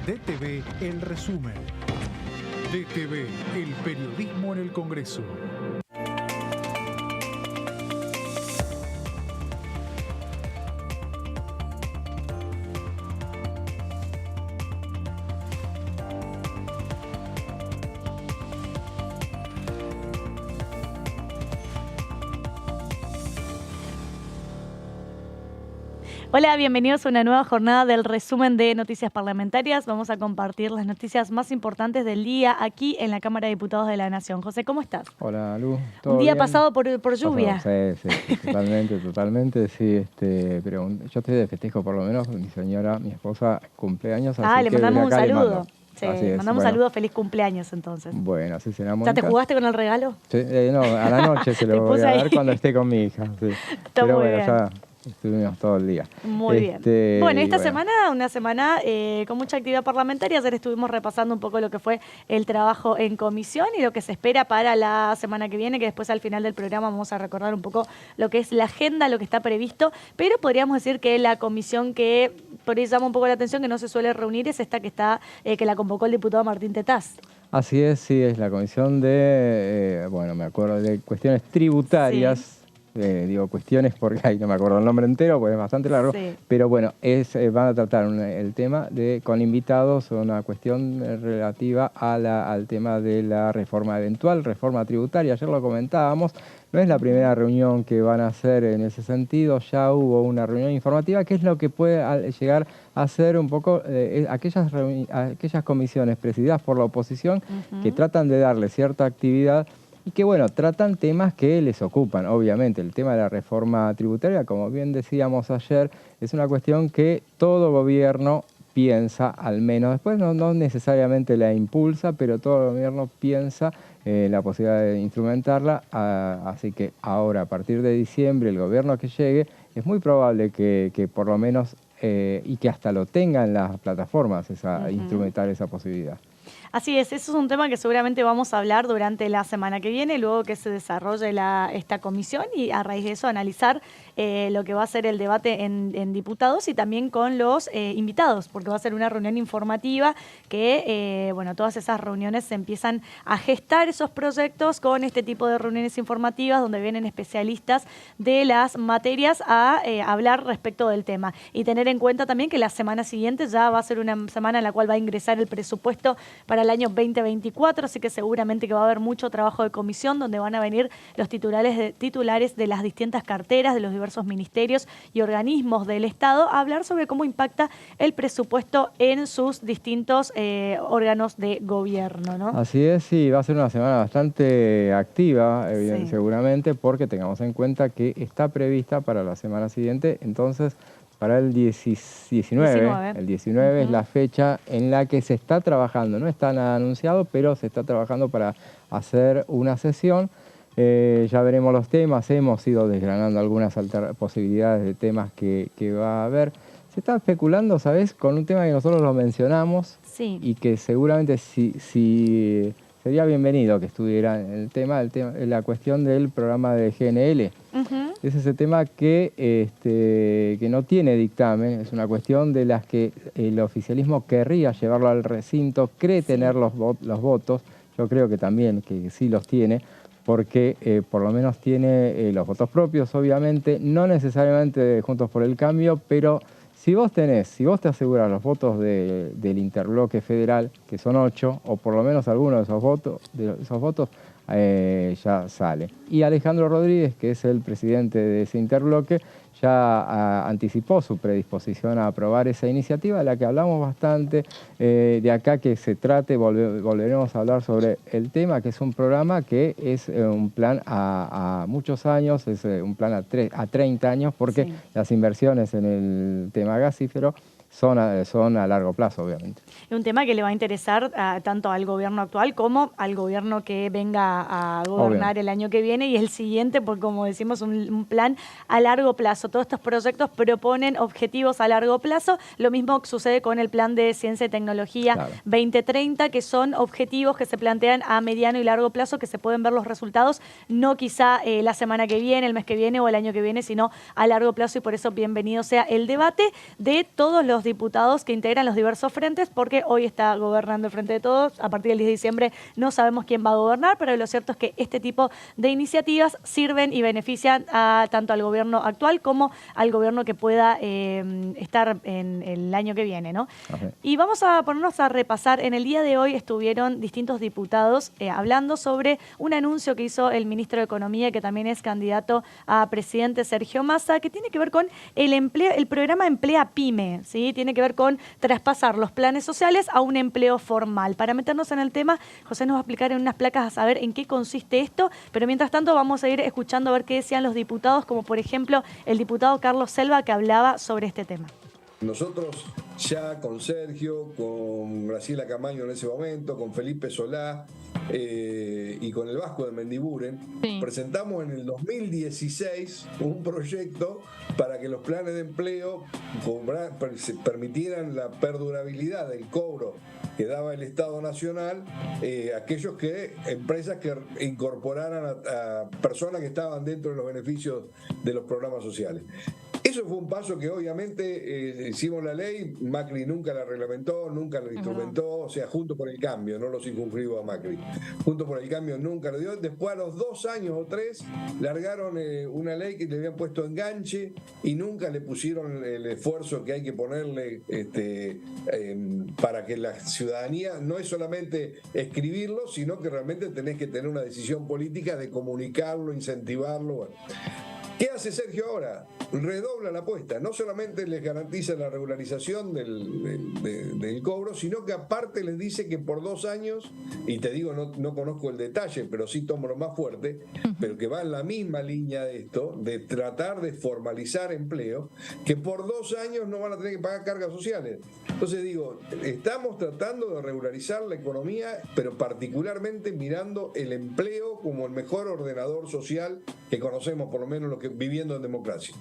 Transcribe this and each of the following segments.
DTV El Resumen. DTV, el periodismo en el Congreso. Hola, bienvenidos a una nueva jornada del resumen de noticias parlamentarias. Vamos a compartir las noticias más importantes del día aquí en la Cámara de Diputados de la Nación. José, ¿cómo estás? Hola, Lu. ¿Todo Un día bien? pasado por lluvia. Sí, totalmente, sí. Pero yo estoy de festejo, por lo menos, mi señora, mi esposa, cumpleaños. Así Le que mandamos un desde acá le saludo. mando. Sí, Así es, mandamos un saludo, feliz cumpleaños entonces. Bueno, así será. ¿Ya te jugaste con el regalo? Sí, no, a la noche se lo voy a dar cuando esté con mi hija. Sí. Está pero muy bueno, bien. ya estuvimos todo el día. Muy bien. Bueno, esta semana, una semana con mucha actividad parlamentaria. Ayer estuvimos repasando un poco lo que fue el trabajo en comisión y lo que se espera para la semana que viene, que después al final del programa vamos a recordar un poco lo que es la agenda, lo que está previsto. Pero podríamos decir que la comisión que por ahí llama un poco la atención, que no se suele reunir, es esta que está que la convocó el diputado Martín Tetaz. Así es, sí, es la comisión de, me acuerdo de cuestiones tributarias. Sí. Digo cuestiones porque ahí no me acuerdo el nombre entero, porque es bastante largo, sí. Pero bueno, van a tratar el tema con invitados, una cuestión relativa al tema de la reforma eventual, reforma tributaria. Ayer lo comentábamos, no es la primera reunión que van a hacer en ese sentido, ya hubo una reunión informativa, que es lo que puede llegar a ser un poco aquellas comisiones presididas por la oposición que tratan de darle cierta actividad y que, bueno, tratan temas que les ocupan, obviamente. El tema de la reforma tributaria, como bien decíamos ayer, es una cuestión que todo gobierno piensa, al menos, después no necesariamente la impulsa, pero todo gobierno piensa la posibilidad de instrumentarla. Así que ahora, a partir de diciembre, el gobierno que llegue, es muy probable que por lo menos, y que hasta lo tengan las plataformas, instrumentar esa posibilidad. Así es, eso es un tema que seguramente vamos a hablar durante la semana que viene, luego que se desarrolle esta comisión y a raíz de eso analizar lo que va a ser el debate en diputados y también con los invitados, porque va a ser una reunión informativa que, todas esas reuniones se empiezan a gestar esos proyectos con este tipo de reuniones informativas donde vienen especialistas de las materias a hablar respecto del tema. Y tener en cuenta también que la semana siguiente ya va a ser una semana en la cual va a ingresar el presupuesto para el año 2024, así que seguramente que va a haber mucho trabajo de comisión donde van a venir los titulares de las distintas carteras, de los diversos ministerios y organismos del Estado a hablar sobre cómo impacta el presupuesto en sus distintos órganos de gobierno, ¿no? Así es, sí, va a ser una semana bastante activa, sí. Seguramente, porque tengamos en cuenta que está prevista para la semana siguiente, entonces para el 19. El 19 es la fecha en la que se está trabajando. No está nada anunciado, pero se está trabajando para hacer una sesión. Ya veremos los temas. Hemos ido desgranando algunas posibilidades de temas que va a haber. Se está especulando, ¿sabes?, con un tema que nosotros lo mencionamos, sí, y que seguramente si sería bienvenido que estuviera el tema, la cuestión del programa de GNL. Es ese tema que no tiene dictamen, es una cuestión de las que el oficialismo querría llevarlo al recinto, cree tener los votos, yo creo que también que sí los tiene, porque por lo menos tiene los votos propios, obviamente, no necesariamente de Juntos por el Cambio, pero si vos te aseguras los votos del interbloque federal, que son 8, o por lo menos alguno de esos votos ya sale. Y Alejandro Rodríguez, que es el presidente de ese interbloque, ya anticipó su predisposición a aprobar esa iniciativa, de la que hablamos bastante. De acá que se trate, volveremos a hablar sobre el tema, que es un programa que es un plan a muchos años, es un plan a 30 años, porque sí, las inversiones en el tema gasífero son a largo plazo, obviamente. Es un tema que le va a interesar tanto al gobierno actual como al gobierno que venga a gobernar el año que viene y el siguiente, porque como decimos, un plan a largo plazo. Todos estos proyectos proponen objetivos a largo plazo. Lo mismo sucede con el plan de Ciencia y Tecnología 2030, que son objetivos que se plantean a mediano y largo plazo, que se pueden ver los resultados, no quizá la semana que viene, el mes que viene o el año que viene, sino a largo plazo, y por eso bienvenido sea el debate de todos los diputados que integran los diversos frentes, porque hoy está gobernando el Frente de Todos. A partir del 10 de diciembre no sabemos quién va a gobernar, pero lo cierto es que este tipo de iniciativas sirven y benefician tanto al gobierno actual como al gobierno que pueda estar en el año que viene, ¿no? Okay. Y vamos a ponernos a repasar. En el día de hoy estuvieron distintos diputados hablando sobre un anuncio que hizo el ministro de Economía, que también es candidato a presidente, Sergio Massa, que tiene que ver con el programa Emplea Pyme, ¿sí? Tiene que ver con traspasar los planes sociales a un empleo formal. Para meternos en el tema, José nos va a explicar en unas placas a saber en qué consiste esto, pero mientras tanto vamos a ir escuchando a ver qué decían los diputados, como por ejemplo el diputado Carlos Selva, que hablaba sobre este tema. Nosotros ya con Sergio, con Graciela Camaño en ese momento, con Felipe Solá y con el Vasco de Mendiburen, presentamos en el 2016 un proyecto para que los planes de empleo permitieran la perdurabilidad del cobro que daba el Estado Nacional, aquellos empresas que incorporaran a personas que estaban dentro de los beneficios de los programas sociales. Eso fue un paso que obviamente hicimos la ley, Macri nunca la reglamentó, nunca la instrumentó, o sea, Juntos por el Cambio, no lo circunscribo a Macri. Juntos por el Cambio nunca lo dio. Después, a los 2 años o 3, largaron una ley que le habían puesto enganche y nunca le pusieron el esfuerzo que hay que ponerle para que la ciudadanía, no es solamente escribirlo, sino que realmente tenés que tener una decisión política de comunicarlo, incentivarlo. Bueno. ¿Qué hace Sergio ahora? Redobla la apuesta. No solamente les garantiza la regularización del cobro, sino que aparte les dice que por 2 años, y te digo, no conozco el detalle, pero sí tomo lo más fuerte, pero que va en la misma línea de esto, de tratar de formalizar empleo, que por 2 años no van a tener que pagar cargas sociales. Entonces digo, estamos tratando de regularizar la economía, pero particularmente mirando el empleo como el mejor ordenador social que conocemos, por lo menos lo que viviendo en democracia.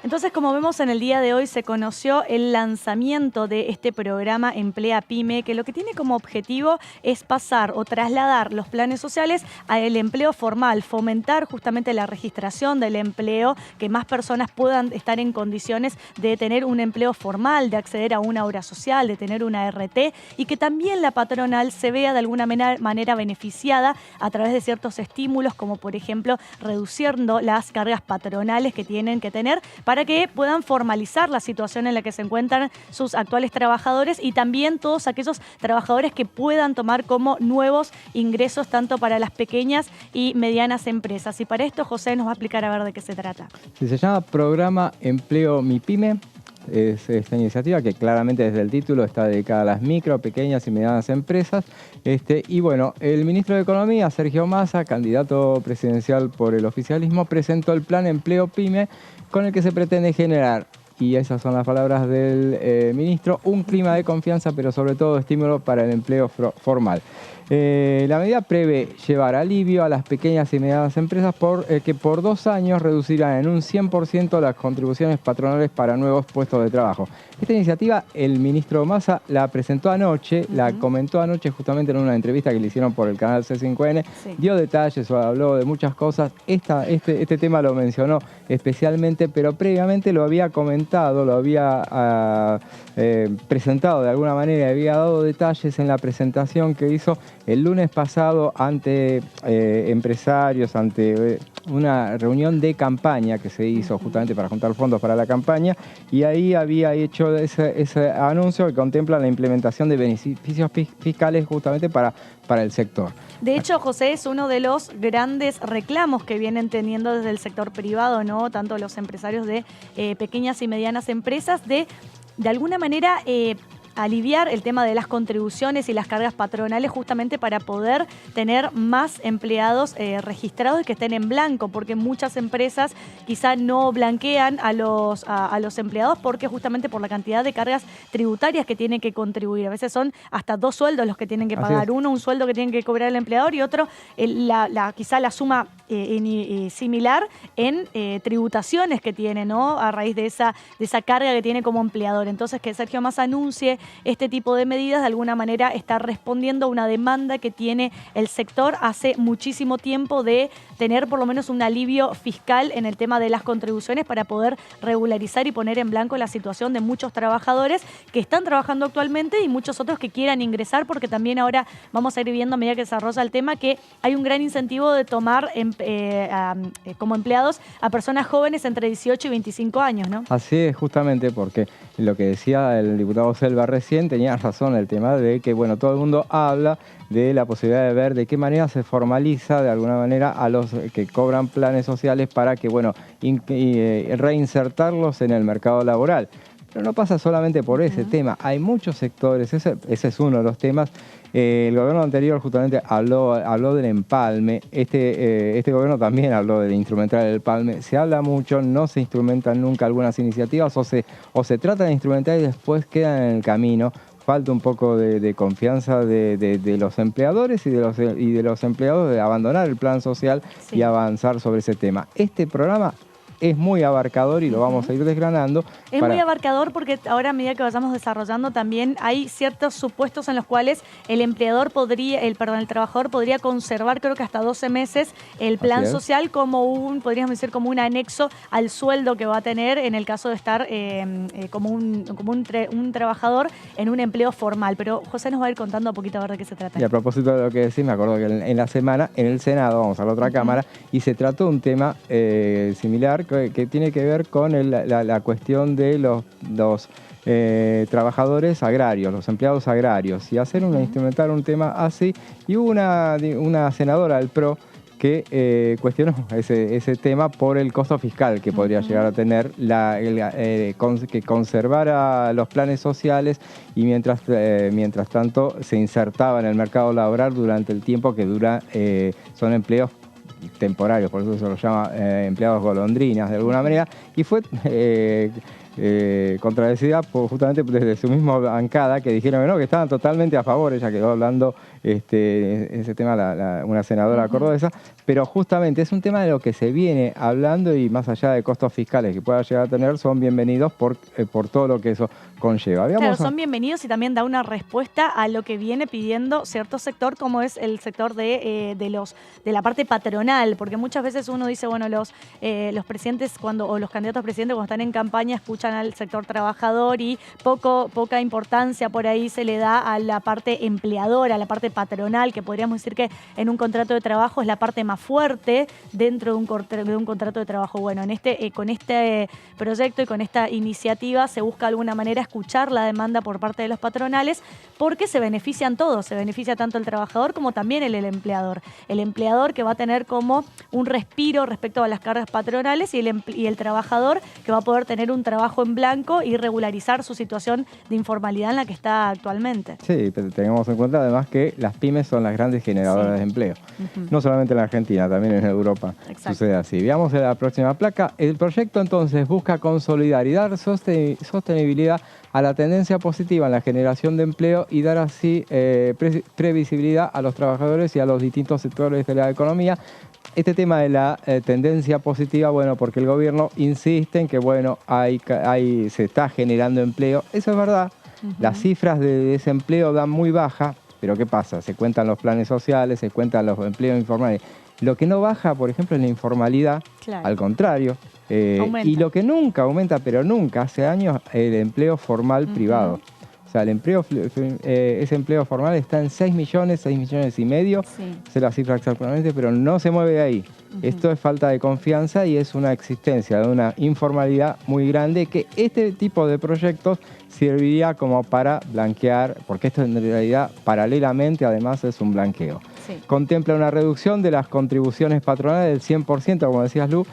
Entonces, como vemos, en el día de hoy se conoció el lanzamiento de este programa Emplea Pyme, que lo que tiene como objetivo es pasar o trasladar los planes sociales al empleo formal, fomentar justamente la registración del empleo, que más personas puedan estar en condiciones de tener un empleo formal, de acceder a una obra social, de tener una RT, y que también la patronal se vea de alguna manera beneficiada a través de ciertos estímulos, como por ejemplo reduciendo las cargas patronales que tienen que tener para que puedan formalizar la situación en la que se encuentran sus actuales trabajadores y también todos aquellos trabajadores que puedan tomar como nuevos ingresos tanto para las pequeñas y medianas empresas. Y para esto José nos va a explicar a ver de qué se trata. Sí, se llama Programa Empleo Mi Pyme. Es esta iniciativa que claramente desde el título está dedicada a las micro, pequeñas y medianas empresas. Y bueno, el ministro de Economía, Sergio Massa, candidato presidencial por el oficialismo, presentó el Plan Empleo Pyme con el que se pretende generar, y esas son las palabras del ministro, un clima de confianza, pero sobre todo estímulo para el empleo formal. La medida prevé llevar alivio a las pequeñas y medianas empresas que por 2 años reducirán en un 100% las contribuciones patronales para nuevos puestos de trabajo. Esta iniciativa el ministro Massa la presentó anoche, la comentó anoche justamente en una entrevista que le hicieron por el canal C5N, dio detalles, habló de muchas cosas. Este tema lo mencionó especialmente, pero previamente lo había comentado, lo había presentado de alguna manera, había dado detalles en la presentación que hizo el lunes pasado ante empresarios, ante una reunión de campaña que se hizo justamente para juntar fondos para la campaña, y ahí había hecho ese anuncio que contempla la implementación de beneficios fiscales justamente para el sector. De hecho, José, es uno de los grandes reclamos que vienen teniendo desde el sector privado, ¿no? Tanto los empresarios de pequeñas y medianas empresas, de alguna manera aliviar el tema de las contribuciones y las cargas patronales justamente para poder tener más empleados registrados y que estén en blanco, porque muchas empresas quizá no blanquean a los empleados porque justamente por la cantidad de cargas tributarias que tienen que contribuir. A veces son hasta 2 sueldos los que tienen que pagar. Uno, un sueldo que tienen que cobrar el empleador, y otro, quizá la suma similar en tributaciones que tiene, ¿no? A raíz de esa carga que tiene como empleador. Entonces, que Sergio Massa anuncie este tipo de medidas de alguna manera está respondiendo a una demanda que tiene el sector hace muchísimo tiempo de tener por lo menos un alivio fiscal en el tema de las contribuciones para poder regularizar y poner en blanco la situación de muchos trabajadores que están trabajando actualmente y muchos otros que quieran ingresar, porque también ahora vamos a ir viendo a medida que desarrolla el tema que hay un gran incentivo de tomar como empleados a personas jóvenes entre 18 y 25 años, ¿no? Así es, justamente porque lo que decía el diputado Selva recién tenía razón, el tema de que, bueno, todo el mundo habla de la posibilidad de ver de qué manera se formaliza de alguna manera a los que cobran planes sociales para que, bueno, reinsertarlos en el mercado laboral. Pero no pasa solamente por ese tema, hay muchos sectores, ese es uno de los temas. El gobierno anterior justamente habló del empalme, este gobierno también habló del instrumental del empalme. Se habla mucho, no se instrumentan nunca algunas iniciativas o se tratan de instrumentar y después quedan en el camino. Falta un poco de confianza de los empleadores y de los empleados de abandonar el plan social y avanzar sobre ese tema. Este programa es muy abarcador y lo vamos a ir desgranando. Es muy abarcador porque ahora a medida que vayamos desarrollando también hay ciertos supuestos en los cuales el trabajador podría conservar creo que hasta 12 meses el plan social como podríamos decir, como un anexo al sueldo que va a tener en el caso de estar como un trabajador en un empleo formal. Pero José nos va a ir contando un poquito a ver de qué se trata. Y a propósito de lo que decís, me acuerdo que en la semana en el Senado, vamos a la otra cámara, y se trató un tema similar que tiene que ver con la cuestión de los trabajadores agrarios, los empleados agrarios, y instrumentar un tema así. Y hubo una senadora del PRO que cuestionó ese tema por el costo fiscal que podría llegar a tener que conservara los planes sociales y mientras tanto se insertaba en el mercado laboral durante el tiempo que son empleos temporarios, por eso se los llama empleados golondrinas de alguna manera, y fue contradecida justamente desde su misma bancada, que dijeron que no, que estaban totalmente a favor. Ella quedó hablando ese tema, una senadora cordobesa, pero justamente es un tema de lo que se viene hablando y más allá de costos fiscales que pueda llegar a tener, son bienvenidos por todo lo que eso conlleva. Claro, son bienvenidos y también da una respuesta a lo que viene pidiendo cierto sector, como es el sector de la parte patronal, porque muchas veces uno dice, bueno, los presidentes o los candidatos a presidente cuando están en campaña escuchan al sector trabajador y poca importancia por ahí se le da a la parte empleadora, a la parte patronal, que podríamos decir que en un contrato de trabajo es la parte más fuerte dentro de un contrato de trabajo. Bueno, con este proyecto y con esta iniciativa se busca de alguna manera escuchar la demanda por parte de los patronales, porque se benefician todos, se beneficia tanto el trabajador como también el empleador. El empleador que va a tener como un respiro respecto a las cargas patronales y el trabajador que va a poder tener un trabajo en blanco y regularizar su situación de informalidad en la que está actualmente. Sí, pero tengamos en cuenta además que las pymes son las grandes generadoras de empleo. No solamente en la Argentina, también en Europa. Exacto. Sucede así. Veamos la próxima placa. El proyecto entonces busca consolidar y dar sostenibilidad a la tendencia positiva en la generación de empleo y dar así previsibilidad a los trabajadores y a los distintos sectores de la economía. Este tema de la tendencia positiva, bueno, porque el gobierno insiste en que, bueno, se está generando empleo. Eso es verdad. Las cifras de desempleo dan muy baja, pero ¿qué pasa? Se cuentan los planes sociales, se cuentan los empleos informales. Lo que no baja, por ejemplo, es la informalidad, al contrario. Y lo que nunca aumenta, pero nunca, hace años, el empleo formal privado. O sea, ese empleo formal está en 6 millones y medio, sé la cifra exactamente, pero no se mueve de ahí. Esto es falta de confianza y es una existencia de una informalidad muy grande que este tipo de proyectos serviría como para blanquear, porque esto en realidad paralelamente además es un blanqueo. Contempla una reducción de las contribuciones patronales del 100%, como decías Lu,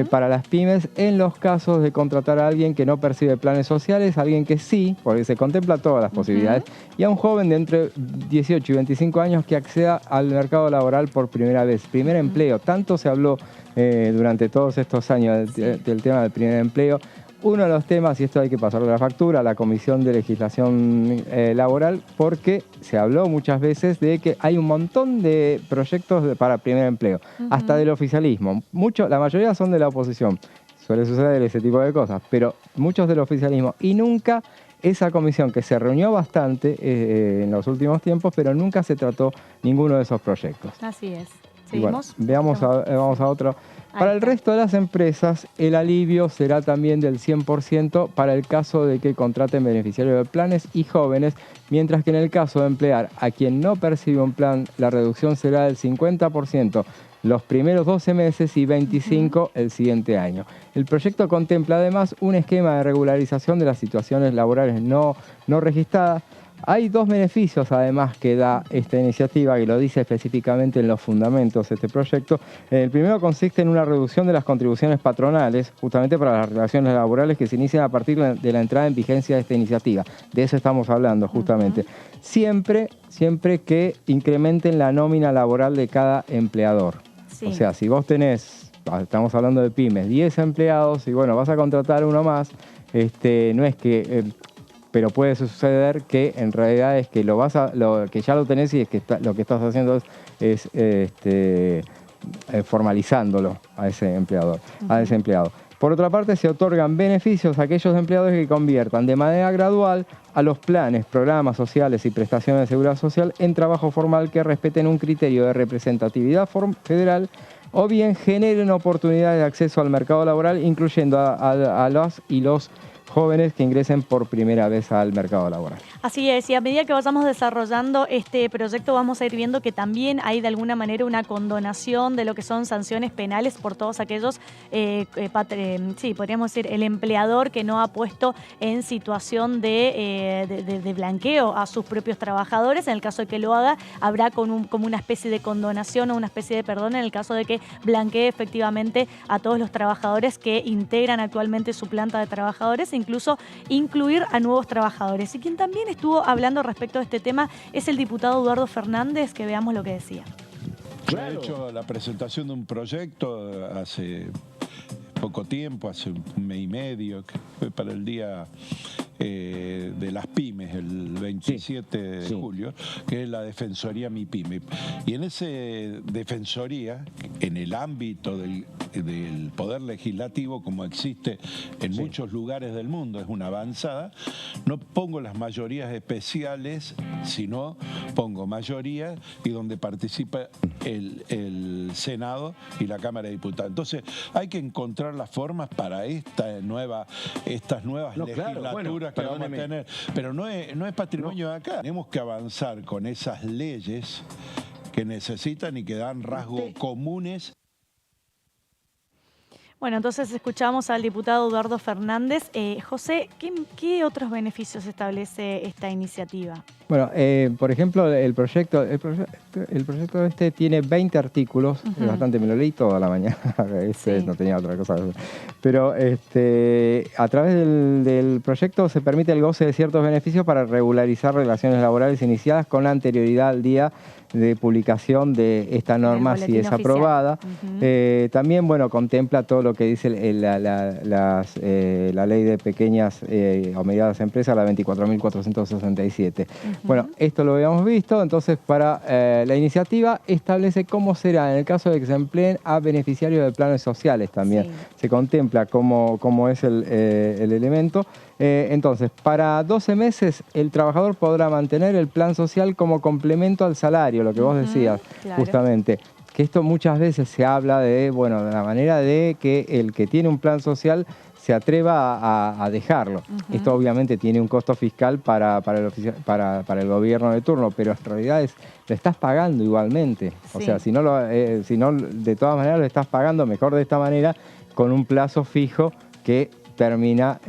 para las pymes en los casos de contratar a alguien que no percibe planes sociales, alguien que sí, porque se contempla todas las posibilidades, y a un joven de entre 18 y 25 años que acceda al mercado laboral por primera vez. Primer empleo, tanto se habló durante todos estos años del tema del primer empleo. Uno de los temas, y esto hay que pasarle la factura a la Comisión de Legislación Laboral, porque se habló muchas veces de que hay un montón de proyectos para primer empleo, hasta del oficialismo. La mayoría son de la oposición, suele suceder ese tipo de cosas, pero muchos del oficialismo, y nunca esa comisión que se reunió bastante en los últimos tiempos, pero nunca se trató ninguno de esos proyectos. Así es. ¿Seguimos? Bueno, vamos a otro. Para el resto de las empresas, el alivio será también del 100% para el caso de que contraten beneficiarios de planes y jóvenes, mientras que en el caso de emplear a quien no percibe un plan, la reducción será del 50% los primeros 12 meses y 25% el siguiente año. El proyecto contempla además un esquema de regularización de las situaciones laborales no registradas. Hay dos beneficios además que da esta iniciativa, que lo dice específicamente en los fundamentos de este proyecto. El primero consiste en una reducción de las contribuciones patronales, justamente para las relaciones laborales que se inician a partir de la entrada en vigencia de esta iniciativa. De eso estamos hablando justamente. Siempre que incrementen la nómina laboral de cada empleador. Sí. O sea, si vos tenés, estamos hablando de pymes, 10 empleados y bueno, vas a contratar uno más, no es que... pero puede suceder que en realidad es que que ya lo tenés y es que lo que estás haciendo es formalizándolo a ese empleador, a ese empleado. Por otra parte, se otorgan beneficios a aquellos empleados que conviertan de manera gradual a los planes, programas sociales y prestaciones de seguridad social en trabajo formal que respeten un criterio de representatividad federal o bien generen oportunidades de acceso al mercado laboral, incluyendo a las y los jóvenes que ingresen por primera vez al mercado laboral. Así es, y a medida que vayamos desarrollando este proyecto vamos a ir viendo que también hay de alguna manera una condonación de lo que son sanciones penales por todos aquellos, podríamos decir, el empleador que no ha puesto en situación de blanqueo a sus propios trabajadores. En el caso de que lo haga, habrá como una especie de condonación o una especie de perdón en el caso de que blanquee efectivamente a todos los trabajadores que integran actualmente su planta de trabajadores, incluso incluir a nuevos trabajadores. Y quien también estuvo hablando respecto a este tema es el diputado Eduardo Fernández, que veamos lo que decía. Claro. He hecho la presentación de un proyecto hace poco tiempo, hace un mes y medio, que fue para el día de las pymes, el 27 de julio, que es la Defensoría Mi Pyme. Y en esa defensoría, en el ámbito del Poder Legislativo, como existe en muchos lugares del mundo, es una avanzada, no pongo las mayorías especiales, sino pongo mayoría y donde participa el Senado y la Cámara de Diputados. Entonces hay que encontrar las formas para estas nuevas legislaturas que vamos a tener. Pero no es patrimonio de acá. Tenemos que avanzar con esas leyes que necesitan y que dan rasgos comunes. Bueno, entonces escuchamos al diputado Eduardo Fernández. José, ¿qué otros beneficios establece esta iniciativa? Bueno, por ejemplo, el proyecto este tiene 20 artículos, es bastante, me lo leí toda la mañana, no tenía otra cosa. Pero a través del proyecto se permite el goce de ciertos beneficios para regularizar relaciones laborales iniciadas con anterioridad al día de publicación de esta norma, si es aprobada. También, bueno, contempla todo lo que dice la ley de pequeñas o medianas empresas, la 24.467. Bueno, esto lo habíamos visto, entonces para la iniciativa establece cómo será en el caso de que se empleen a beneficiarios de planes sociales también. Se contempla cómo es el elemento. Entonces, para 12 meses el trabajador podrá mantener el plan social como complemento al salario, lo que vos decías, justamente. Que esto muchas veces se habla de la manera de que el que tiene un plan social se atreva a dejarlo. Esto obviamente tiene un costo fiscal para el gobierno de turno, pero en realidad lo estás pagando igualmente. O sea, si no, de todas maneras lo estás pagando mejor de esta manera, con un plazo fijo que termina...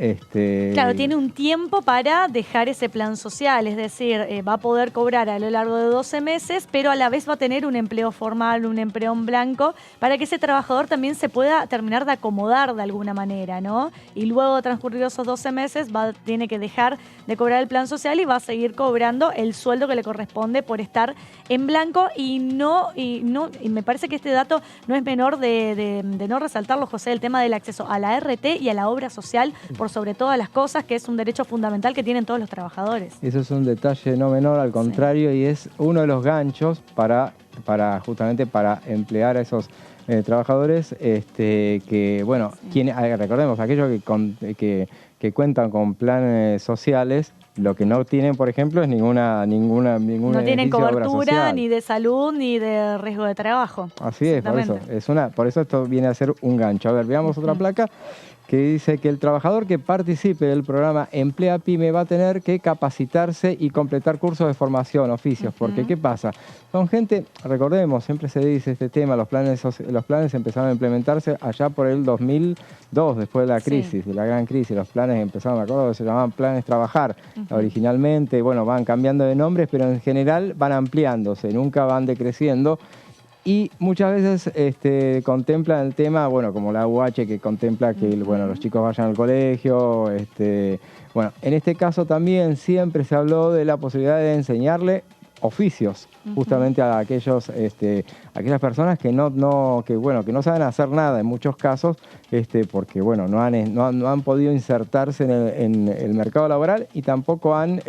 Claro, tiene un tiempo para dejar ese plan social, es decir, va a poder cobrar a lo largo de 12 meses, pero a la vez va a tener un empleo formal, un empleo en blanco, para que ese trabajador también se pueda terminar de acomodar de alguna manera, ¿no? Y luego, transcurridos esos 12 meses, tiene que dejar de cobrar el plan social y va a seguir cobrando el sueldo que le corresponde por estar en blanco y me parece que este dato no es menor de no resaltarlo, José, el tema del acceso a la RT y a la obra social por sobre todas las cosas, que es un derecho fundamental que tienen todos los trabajadores. Eso es un detalle no menor, al contrario, y es uno de los ganchos justamente para emplear a esos trabajadores que, bueno, recordemos, aquellos que que cuentan con planes sociales, lo que no tienen, por ejemplo, es ninguna no tienen cobertura ni ni de salud ni de riesgo de trabajo. Así es, por eso esto viene a ser un gancho. A ver, veamos otra placa que dice que el trabajador que participe del programa Emplea Pyme va a tener que capacitarse y completar cursos de formación, oficios, porque ¿qué pasa? Son gente, recordemos, siempre se dice este tema, los planes empezaron a implementarse allá por el 2002, después de la crisis, de la gran crisis. Los planes empezaron, me acuerdo que se llamaban planes trabajar originalmente, bueno, van cambiando de nombres, pero en general van ampliándose, nunca van decreciendo. Y muchas veces contemplan el tema, bueno, como la UH que contempla que bueno, los chicos vayan al colegio. Bueno, en este caso también siempre se habló de la posibilidad de enseñarle oficios justamente a aquellas personas que no saben hacer nada en muchos casos, porque bueno, no han podido insertarse en el mercado laboral y tampoco han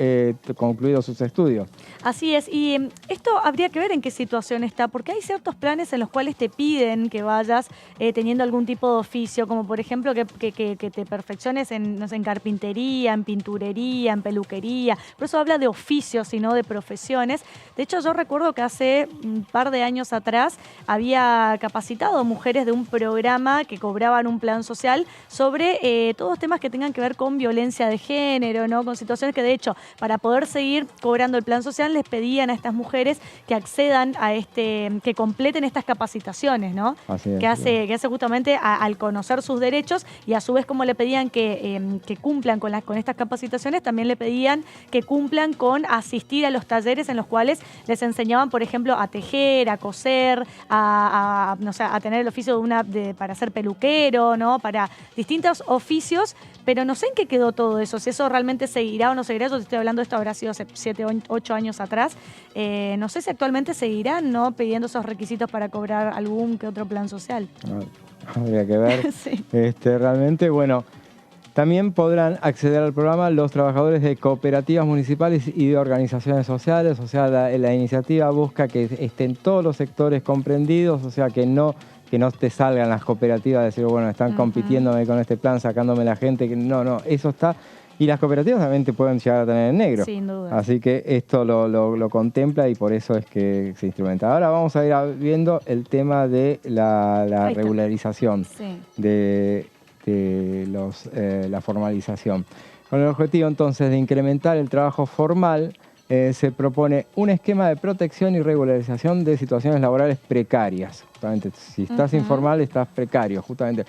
concluido sus estudios. Así es, y esto habría que ver en qué situación está, porque hay ciertos planes en los cuales te piden que vayas teniendo algún tipo de oficio, como por ejemplo que te perfecciones en carpintería, en pinturería, en peluquería. Por eso habla de oficios y no de profesiones. De hecho, yo recuerdo que hace un par de años atrás había capacitado mujeres de un programa que cobraban un plan social sobre todos temas que tengan que ver con violencia de género, ¿no? Con situaciones que, de hecho, para poder seguir cobrando el plan social, les pedían a estas mujeres que accedan a que completen estas capacitaciones, ¿no? Así es, que hace justamente al conocer sus derechos, y a su vez, como le pedían que cumplan con estas capacitaciones, también le pedían que cumplan con asistir a los talleres en los cuales les enseñaban, por ejemplo, a tejer, a coser, no sé, a tener el oficio para ser peluquero, ¿no? Para distintos oficios, pero no sé en qué quedó todo eso, si eso realmente seguirá o no seguirá. Yo te estoy hablando de esto, habrá sido hace 7 o 8 años atrás. No sé si actualmente seguirán, ¿no?, pidiendo esos requisitos para cobrar algún que otro plan social. Habría que ver. Sí. Realmente, bueno, también podrán acceder al programa los trabajadores de cooperativas municipales y de organizaciones sociales. O sea, la iniciativa busca que estén todos los sectores comprendidos, o sea, que no te salgan las cooperativas a decir, bueno, están compitiéndome con este plan, sacándome la gente. No, eso está. Y las cooperativas también te pueden llegar a tener en negro. Sin duda. Así que esto lo contempla y por eso es que se instrumenta. Ahora vamos a ir viendo el tema de la regularización de la formalización. Con el objetivo entonces de incrementar el trabajo formal, se propone un esquema de protección y regularización de situaciones laborales precarias. Justamente, si estás informal, estás precario, justamente.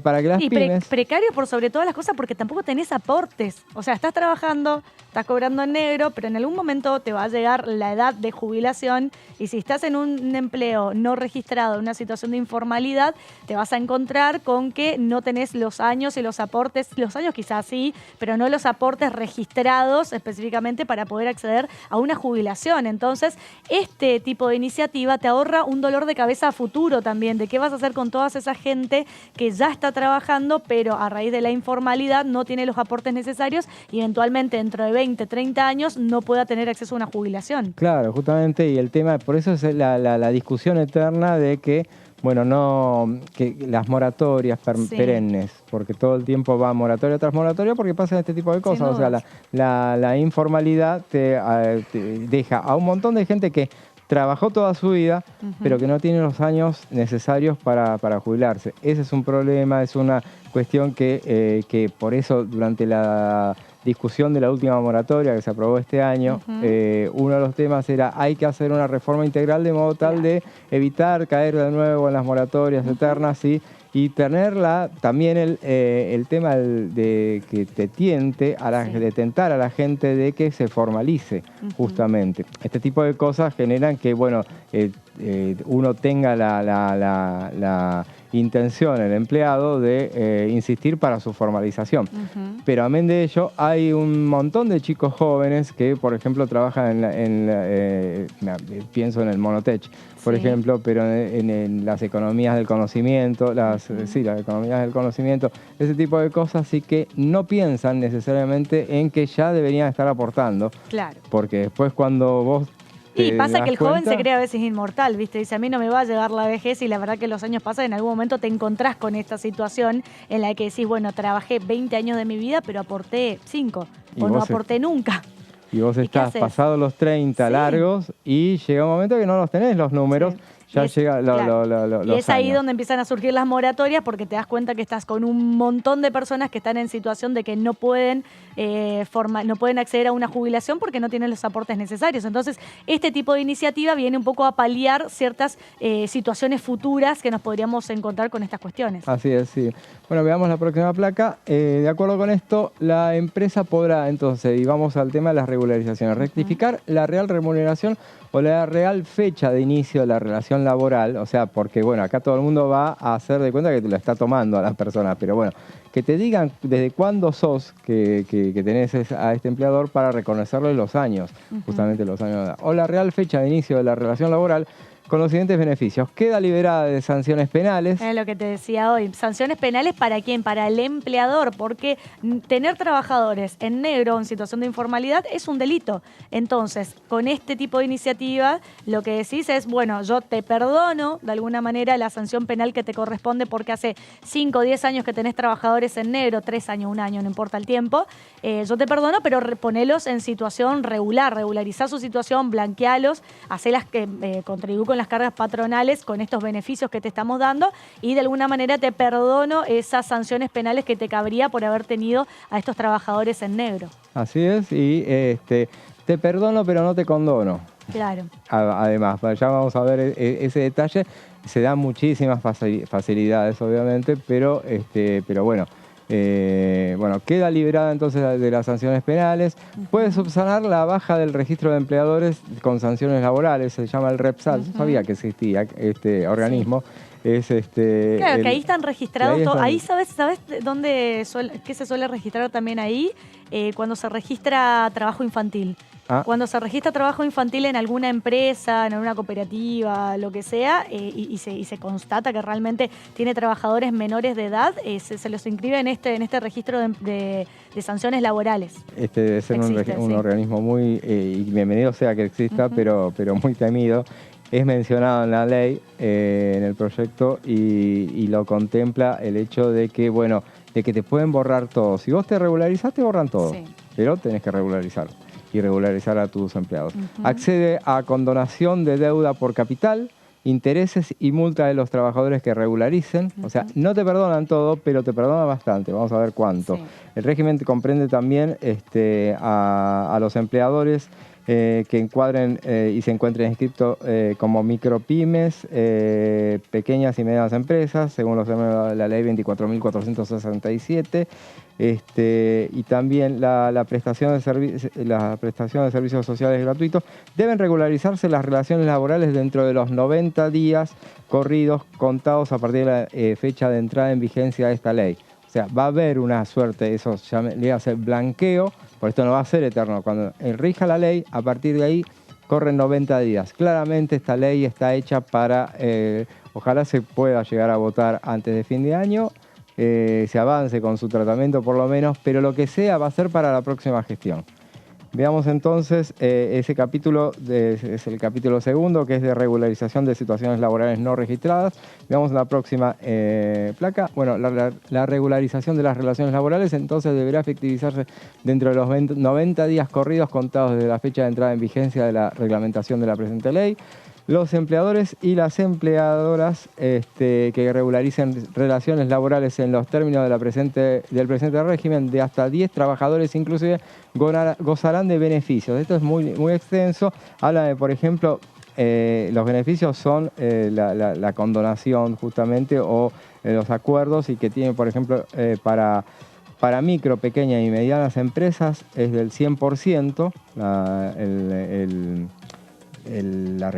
Para que las pymes... precario por sobre todas las cosas, porque tampoco tenés aportes. O sea, estás trabajando, estás cobrando en negro, pero en algún momento te va a llegar la edad de jubilación, y si estás en un empleo no registrado, en una situación de informalidad, te vas a encontrar con que no tenés los años y los aportes, los años quizás sí, pero no los aportes registrados específicamente para poder acceder a una jubilación. Entonces, este tipo de iniciativa te ahorra un dolor de cabeza a futuro también, de qué vas a hacer con toda esa gente que ya está trabajando, pero a raíz de la informalidad no tiene los aportes necesarios y eventualmente dentro de 20, 30 años no pueda tener acceso a una jubilación. Claro, justamente, y el tema, por eso es la discusión eterna de que, bueno, que las moratorias perennes, porque todo el tiempo va moratoria tras moratoria porque pasan este tipo de cosas. O sea, la informalidad te deja a un montón de gente que trabajó toda su vida, pero que no tiene los años necesarios para jubilarse. Ese es un problema, es una cuestión que por eso durante la discusión de la última moratoria que se aprobó este año, uno de los temas era hay que hacer una reforma integral de modo tal de evitar caer de nuevo en las moratorias eternas y tenerla también el tema de que te tiente de tentar a la gente de que se formalice justamente. Este tipo de cosas generan que, bueno, uno tenga la intención, el empleado, de insistir para su formalización. Pero amén de ello, hay un montón de chicos jóvenes que, por ejemplo, trabajan pienso en el Monotech, por ejemplo, pero en las economías del conocimiento, las economías del conocimiento, ese tipo de cosas, sí que no piensan necesariamente en que ya deberían estar aportando. Claro. Porque después cuando vos Y pasa que el joven se cree a veces inmortal, ¿viste? Dice, a mí no me va a llegar la vejez, y la verdad que los años pasan, en algún momento te encontrás con esta situación en la que decís, bueno, trabajé 20 años de mi vida, pero aporté 5, o no aporté nunca. Y vos estás pasados los 30 largos y llega un momento que no los tenés los números. Sí. Ya llega y es ahí años. donde empiezan a surgir las moratorias, porque te das cuenta que estás con un montón de personas que están en situación de que no pueden acceder a una jubilación porque no tienen los aportes necesarios. Entonces, este tipo de iniciativa viene un poco a paliar ciertas situaciones futuras que nos podríamos encontrar con estas cuestiones. Así es, sí. Bueno, veamos la próxima placa. De acuerdo con esto, la empresa podrá, entonces, y vamos al tema de las regularizaciones, rectificar la real remuneración o la real fecha de inicio de la relación laboral, o sea, porque bueno, acá todo el mundo va a hacer de cuenta que te lo está tomando a las personas, pero bueno, que te digan desde cuándo sos que tenés a este empleador para reconocerle los años, justamente los años de edad. O la real fecha de inicio de la relación laboral con los siguientes beneficios. Queda liberada de sanciones penales. Es lo que te decía hoy. ¿Sanciones penales para quién? Para el empleador, porque tener trabajadores en negro en situación de informalidad es un delito. Entonces, con este tipo de iniciativa, lo que decís es, bueno, yo te perdono de alguna manera la sanción penal que te corresponde porque hace 5 o 10 años que tenés trabajadores en negro, 3 años, 1 año, no importa el tiempo. Yo te perdono, pero ponelos en situación regular, regularizar su situación, blanquealos, hacerlas que contribuyan con las cargas patronales con estos beneficios que te estamos dando, y de alguna manera te perdono esas sanciones penales que te cabría por haber tenido a estos trabajadores en negro. Así es, y te perdono pero no te condono. Claro. Además, ya vamos a ver ese detalle. Se dan muchísimas facilidades, obviamente, pero bueno. Bueno, queda liberada entonces de las sanciones penales. Puede subsanar la baja del registro de empleadores con sanciones laborales, se llama el REPSAL. Yo sabía que existía este organismo. Sí. Es claro, que ahí están registrados. Ahí sabes dónde qué se suele registrar también ahí, cuando se registra trabajo infantil. Cuando se registra trabajo infantil en alguna empresa, en alguna cooperativa, lo que sea, y se constata que realmente tiene trabajadores menores de edad, se los inscribe en este registro de sanciones laborales. Debe ser un organismo muy, y bienvenido sea que exista, pero muy temido. Es mencionado en la ley, en el proyecto, y lo contempla el hecho de que, bueno, de que te pueden borrar todo. Si vos te regularizás, te borran todo, pero tenés que regularizar y regularizar a tus empleados. Accede a condonación de deuda por capital, intereses y multa de los trabajadores que regularicen. O sea, no te perdonan todo, pero te perdonan bastante. Vamos a ver cuánto. Sí. El régimen comprende también a los empleadores que encuadren y se encuentren inscritos como micropymes, pequeñas y medianas empresas, según los términos de la ley 24.467. Y también la prestación de servicios sociales gratuitos. Deben regularizarse las relaciones laborales dentro de los 90 días corridos contados a partir de la fecha de entrada en vigencia de esta ley. O sea, va a haber una suerte, eso le hace blanqueo, por esto no va a ser eterno. Cuando rija la ley, a partir de ahí corren 90 días. Claramente esta ley está hecha para, ojalá se pueda llegar a votar antes de fin de año, se avance con su tratamiento por lo menos, pero lo que sea va a ser para la próxima gestión. Veamos entonces ese capítulo, es el capítulo segundo, que es de regularización de situaciones laborales no registradas. Veamos la próxima placa. Bueno, la regularización de las relaciones laborales entonces deberá efectivizarse dentro de los 90 días corridos contados desde la fecha de entrada en vigencia de la reglamentación de la presente ley. Los empleadores y las empleadoras que regularicen relaciones laborales en los términos del presente régimen de hasta 10 trabajadores inclusive gozarán de beneficios. Esto es muy extenso. Habla de, por ejemplo, los beneficios son la condonación justamente o los acuerdos, y que tienen, por ejemplo, para micro, pequeñas y medianas empresas es del 100%, la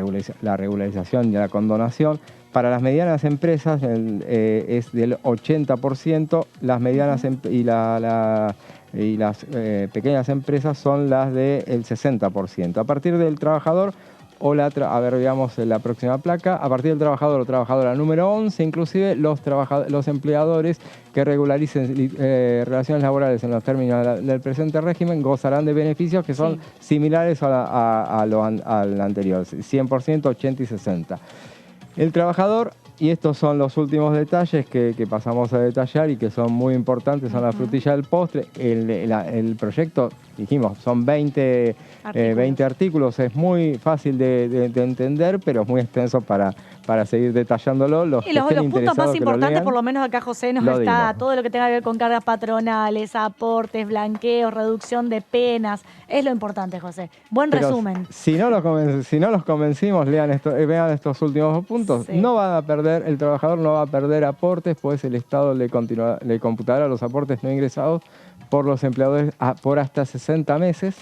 regularización y la condonación. Para las medianas empresas es del 80%, las medianas y las pequeñas empresas son las del 60%. A partir del trabajador veamos la próxima placa. A partir del trabajador o trabajadora número 11, inclusive los empleadores que regularicen relaciones laborales en los términos del presente régimen gozarán de beneficios que son similares al anterior, 100%, 80 y 60. El trabajador, y estos son los últimos detalles que pasamos a detallar y que son muy importantes, son la frutilla del postre. El proyecto, dijimos, son 20 artículos, es muy fácil de entender, pero es muy extenso para seguir detallándolo. Los puntos más importantes, por lo menos acá José nos está, todo lo que tenga que ver con cargas patronales, aportes, blanqueos, reducción de penas, es lo importante, José. Buen resumen. Si no los convencimos, vean estos últimos 2 puntos. No van a perder, el trabajador no va a perder aportes, pues el Estado le computará los aportes no ingresados por los empleadores por hasta 60 meses.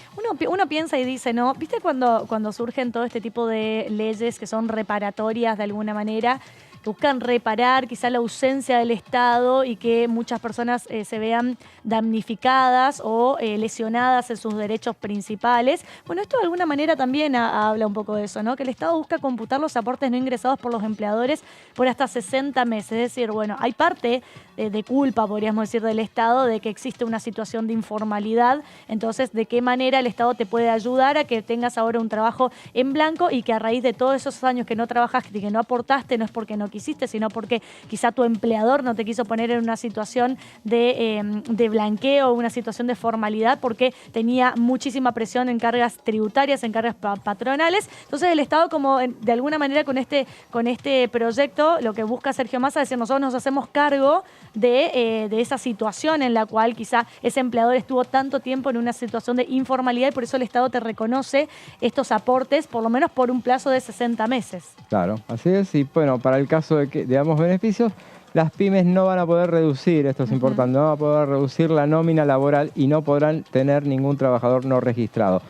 Uno piensa y dice, ¿no? ¿Viste cuando surgen todo este tipo de leyes que son reparatorias de alguna manera, que buscan reparar quizá la ausencia del Estado y que muchas personas se vean damnificadas o lesionadas en sus derechos principales? Bueno, esto de alguna manera también habla un poco de eso, ¿no? Que el Estado busca computar los aportes no ingresados por los empleadores por hasta 60 meses. Es decir, bueno, hay parte de culpa, podríamos decir, del Estado de que existe una situación de informalidad. Entonces, ¿de qué manera el Estado te puede ayudar a que tengas ahora un trabajo en blanco y que a raíz de todos esos años que no trabajaste y que no aportaste, no es porque no quisiste, sino porque quizá tu empleador no te quiso poner en una situación de blanqueo, una situación de formalidad, porque tenía muchísima presión en cargas tributarias, en cargas patronales? Entonces el Estado, como de alguna manera con este proyecto, lo que busca Sergio Massa es decir, nosotros nos hacemos cargo de esa situación en la cual quizá ese empleador estuvo tanto tiempo en una situación de informalidad y por eso el Estado te reconoce estos aportes, por lo menos por un plazo de 60 meses. Claro, así es. Y bueno, para el caso de ambos beneficios, las pymes no van a poder reducir, esto es importante, no van a poder reducir la nómina laboral y no podrán tener ningún trabajador no registrado.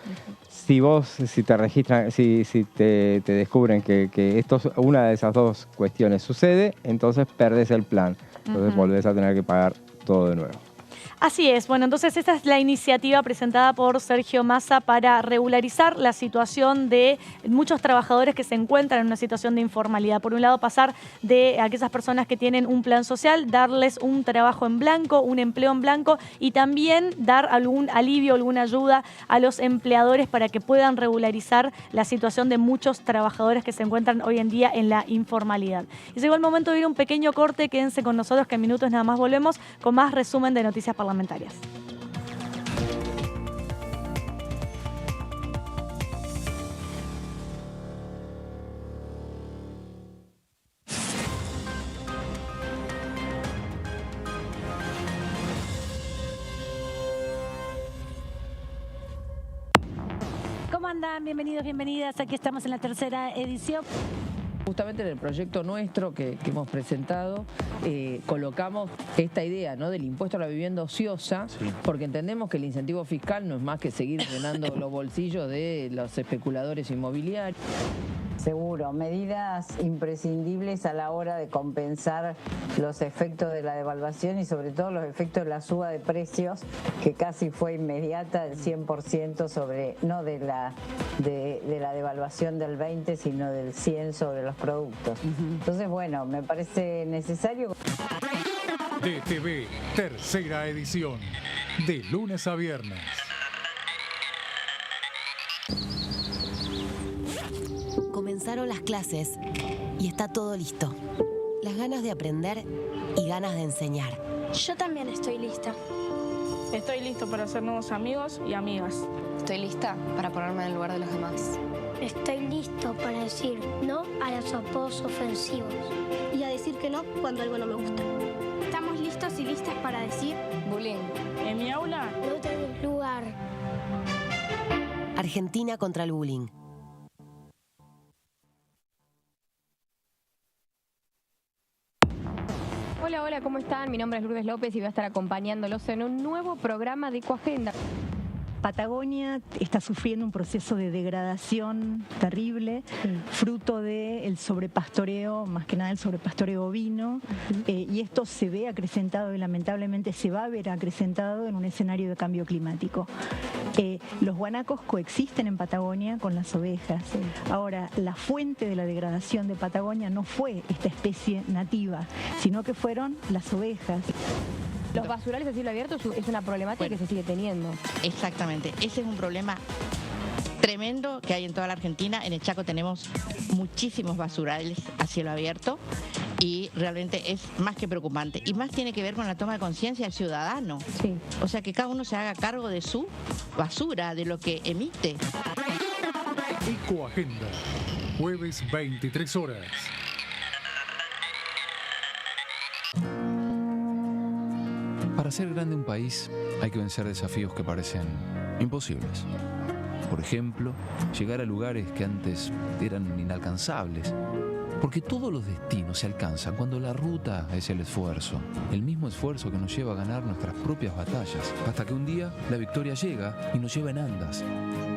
Si te registran, si te descubren que una de esas dos cuestiones sucede, entonces perdés el plan. Entonces volvés a tener que pagar todo de nuevo. Así es. Bueno, entonces esta es la iniciativa presentada por Sergio Massa para regularizar la situación de muchos trabajadores que se encuentran en una situación de informalidad. Por un lado, pasar de aquellas personas que tienen un plan social, darles un trabajo en blanco, un empleo en blanco y también dar algún alivio, alguna ayuda a los empleadores para que puedan regularizar la situación de muchos trabajadores que se encuentran hoy en día en la informalidad. Y llegó el momento de ir a un pequeño corte. Quédense con nosotros que en minutos nada más volvemos con más resumen de noticias parlamentarias. ¿Cómo andan? Bienvenidos, bienvenidas. Aquí estamos en la tercera edición. Justamente en el proyecto nuestro que hemos presentado, colocamos esta idea, ¿no?, del impuesto a la vivienda ociosa, porque entendemos que el incentivo fiscal no es más que seguir llenando los bolsillos de los especuladores inmobiliarios. Seguro, medidas imprescindibles a la hora de compensar los efectos de la devaluación y sobre todo los efectos de la suba de precios, que casi fue inmediata, del 100% sobre, no de la devaluación del 20, sino del 100 sobre los productos. Entonces, bueno, me parece necesario. DTV, tercera edición, de lunes a viernes. Comenzaron las clases y está todo listo. Las ganas de aprender y ganas de enseñar. Yo también estoy lista. Estoy listo para hacer nuevos amigos y amigas. Estoy lista para ponerme en el lugar de los demás. Estoy listo para decir no a los apodos ofensivos. Y a decir que no cuando algo no me gusta. Estamos listos y listas para decir bullying. En mi aula no tengo lugar. Argentina contra el bullying. Hola, ¿cómo están? Mi nombre es Lourdes López y voy a estar acompañándolos en un nuevo programa de Ecoagenda. Patagonia está sufriendo un proceso de degradación terrible, fruto del sobrepastoreo, más que nada el sobrepastoreo ovino, y esto se ve acrecentado y lamentablemente se va a ver acrecentado en un escenario de cambio climático. Los guanacos coexisten en Patagonia con las ovejas. Ahora, la fuente de la degradación de Patagonia no fue esta especie nativa, sino que fueron las ovejas. Los basurales a cielo abierto es una problemática que se sigue teniendo. Exactamente, ese es un problema tremendo que hay en toda la Argentina. En el Chaco tenemos muchísimos basurales a cielo abierto y realmente es más que preocupante. Y más tiene que ver con la toma de conciencia del ciudadano. Sí. O sea, que cada uno se haga cargo de su basura, de lo que emite. Ecoagenda, jueves 23 horas. Para hacer grande un país hay que vencer desafíos que parecen imposibles. Por ejemplo, llegar a lugares que antes eran inalcanzables. Porque todos los destinos se alcanzan cuando la ruta es el esfuerzo. El mismo esfuerzo que nos lleva a ganar nuestras propias batallas. Hasta que un día la victoria llega y nos lleva en andas.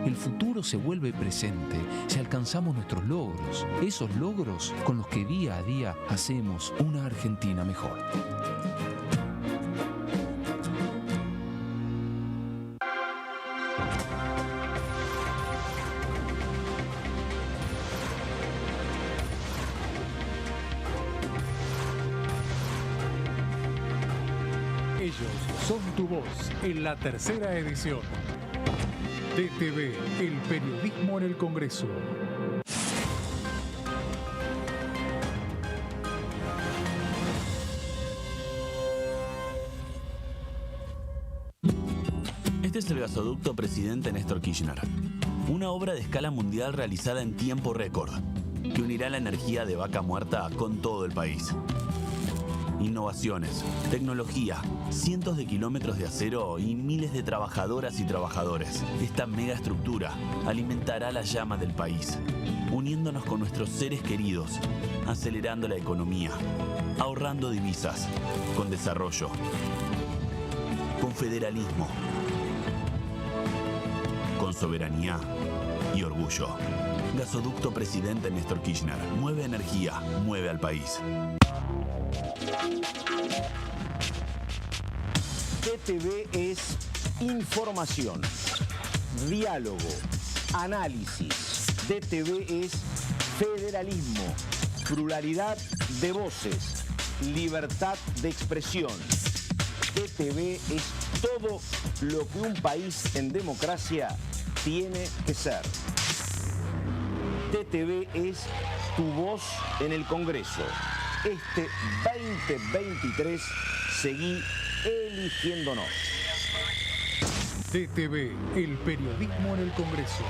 El futuro se vuelve presente si alcanzamos nuestros logros. Esos logros con los que día a día hacemos una Argentina mejor. Ellos son tu voz en la tercera edición. DTV, el periodismo en el Congreso. Este es el gasoducto Presidente Néstor Kirchner, una obra de escala mundial realizada en tiempo récord, que unirá la energía de Vaca Muerta con todo el país. Innovaciones, tecnología, cientos de kilómetros de acero y miles de trabajadoras y trabajadores. Esta megaestructura alimentará la llama del país, uniéndonos con nuestros seres queridos, acelerando la economía, ahorrando divisas, con desarrollo, con federalismo, con soberanía y orgullo. Gasoducto Presidente Néstor Kirchner. Mueve energía, mueve al país. DTV es información, diálogo, análisis. DTV es federalismo, pluralidad de voces, libertad de expresión. DTV es todo lo que un país en democracia tiene que ser. DTV es tu voz en el Congreso. Este 2023 seguí eligiéndonos. DTV, el periodismo en el Congreso.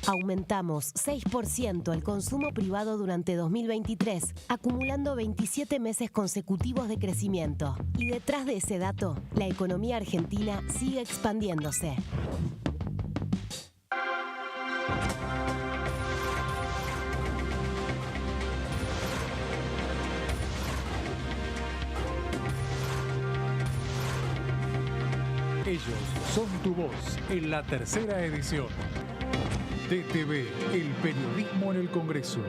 Aumentamos 6% el consumo privado durante 2023, acumulando 27 meses consecutivos de crecimiento. Y detrás de ese dato, la economía argentina sigue expandiéndose. Ellos son tu voz en la tercera edición. DTV, el periodismo en el Congreso.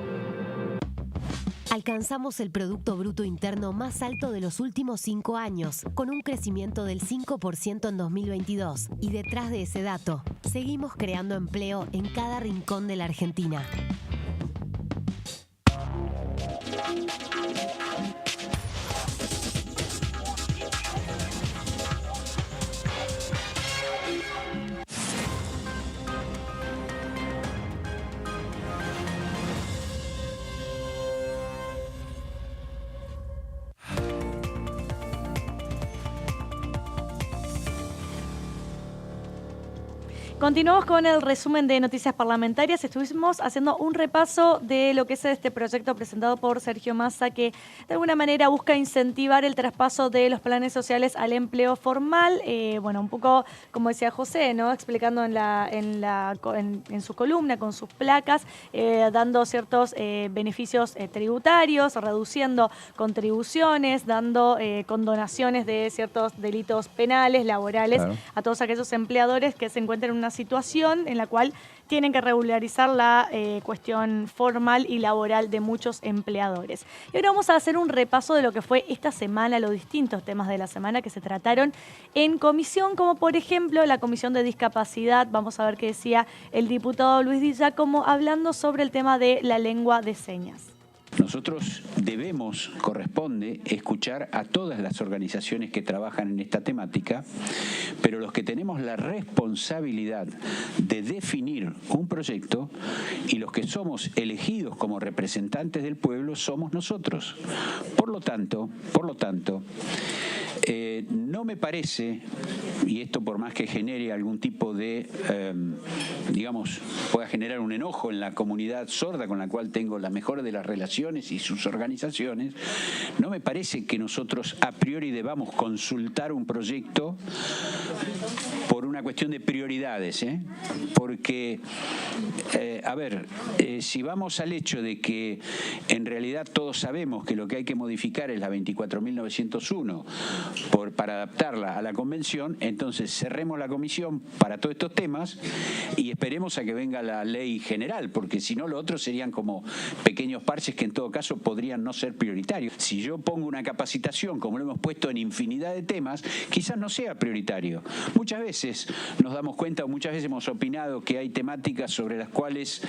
Alcanzamos el Producto Bruto Interno más alto de los últimos 5 años, con un crecimiento del 5% en 2022. Y detrás de ese dato, seguimos creando empleo en cada rincón de la Argentina. Continuamos con el resumen de noticias parlamentarias. Estuvimos haciendo un repaso de lo que es este proyecto presentado por Sergio Massa, que de alguna manera busca incentivar el traspaso de los planes sociales al empleo formal. Bueno, un poco como decía José, ¿no? Explicando en su columna con sus placas, dando ciertos beneficios tributarios, reduciendo contribuciones, dando condonaciones de ciertos delitos penales, laborales, claro, a todos aquellos empleadores que se encuentran en una situación en la cual tienen que regularizar la cuestión formal y laboral de muchos empleadores. Y ahora vamos a hacer un repaso de lo que fue esta semana, los distintos temas de la semana que se trataron en comisión, como por ejemplo la Comisión de Discapacidad. Vamos a ver qué decía el diputado Luis Di Giacomo hablando sobre el tema de la lengua de señas. Nosotros corresponde escuchar a todas las organizaciones que trabajan en esta temática, pero los que tenemos la responsabilidad de definir un proyecto y los que somos elegidos como representantes del pueblo somos nosotros. Por lo tanto, no me parece, y esto por más que genere algún tipo de, pueda generar un enojo en la comunidad sorda con la cual tengo la mejor de las relaciones y sus organizaciones, no me parece que nosotros a priori debamos consultar un proyecto por una cuestión de prioridades, porque, si vamos al hecho de que en realidad todos sabemos que lo que hay que modificar es la 24.901 para adaptarla a la convención, entonces cerremos la comisión para todos estos temas y esperemos a que venga la ley general, porque si no lo otro serían como pequeños parches que en todo caso podrían no ser prioritarios. Si yo pongo una capacitación, como lo hemos puesto en infinidad de temas, quizás no sea prioritario. Muchas veces nos damos cuenta o muchas veces hemos opinado que hay temáticas sobre las cuales